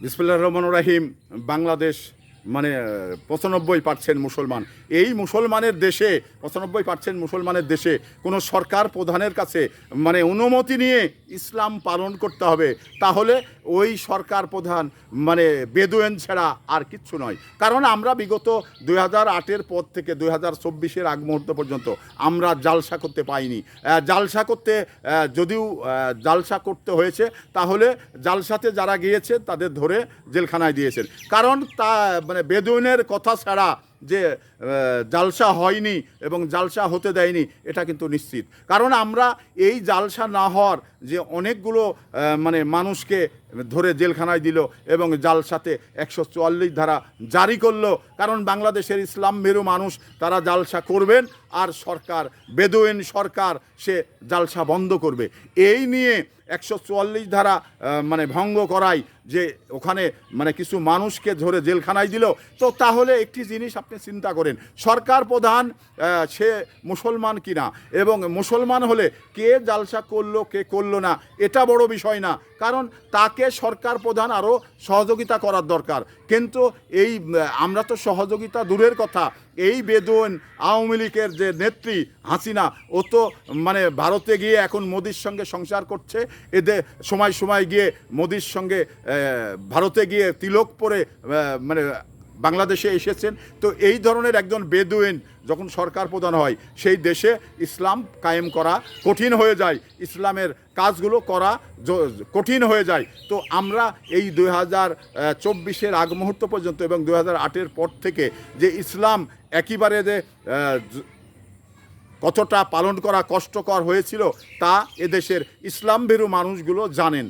বিসমিল্লাহির রহমানির রহিম। বাংলাদেশ মানে ৯৫% মুসলমান। এই মুসলমানের দেশে ৯৫% মুসলমানের দেশে কোনো সরকার প্রধানের কাছে মানে অনুমতি নিয়ে ইসলাম পালন করতে হবে, তাহলে ওই সরকার প্রধান মানে বেদুয়েন ছাড়া আর কিচ্ছু নয়। কারণ আমরা বিগত ২০০৮-এর পর থেকে ২০২৪-এর আগ মুহূর্ত পর্যন্ত আমরা জালসা করতে পাইনি। জালসা করতে যদিও জালসা করতে হয়েছে, তাহলে জালসাতে যারা গিয়েছে তাদের ধরে জেলখানায় দিয়েছেন। কারণ তা মানে বেদুইনের কথা ছাড়া যে জালসা হয়নি এবং জালসা হতে দেয়নি এটা কিন্তু নিশ্চিত। কারণ আমরা এই জালসা না হওয়ার যে অনেকগুলো মানে মানুষকে ধরে জেলখানায় দিল এবং জালসাতে ১৪৪ ধারা জারি করলো। কারণ বাংলাদেশের ইসলাম ভীরু মানুষ তারা জালসা করবেন, আর সরকার বেদুইন সরকার সে জালসা বন্ধ করবে। এই নিয়ে ১৪৪ ধারা মানে ভঙ্গ করায় যে ওখানে মানে কিছু মানুষকে ধরে জেলখানায় দিল। তো তাহলে একটি জিনিস আপনি চিন্তা করেন, সরকার প্রধান সে মুসলমান কিনা, এবং মুসলমান হলে কে জালসা করলো কে করলো না এটা বড় বিষয় না, কারণ তাকে সরকার প্রধান আরও সহযোগিতা করার দরকার। কিন্তু এই আমরা তো সহযোগিতা দূরের কথা, এই বেদুইন আওয়ামী লীগের যে নেত্রী হাসিনা, ও তো মানে ভারতে গিয়ে এখন মোদির সঙ্গে সংসার করছে। এদের সময় সময় গিয়ে মোদির সঙ্গে ভারতে গিয়ে তিলক পরে মানে বাংলাদেশে এসেছেন। তো এই ধরনের একজন বেদুইন যখন সরকার প্রধান হয়, সেই দেশে ইসলাম কায়েম করা কঠিন হয়ে যায়, ইসলামের কাজগুলো করা কঠিন হয়ে যায়। তো আমরা এই ২০২৪-এর আগ মুহূর্ত পর্যন্ত এবং ২০০৮-এর পর থেকে যে ইসলাম একেবারে যে কতটা পালন করা কষ্টকর হয়েছিল তা এদেশের ইসলাম ভীরু মানুষগুলো জানেন।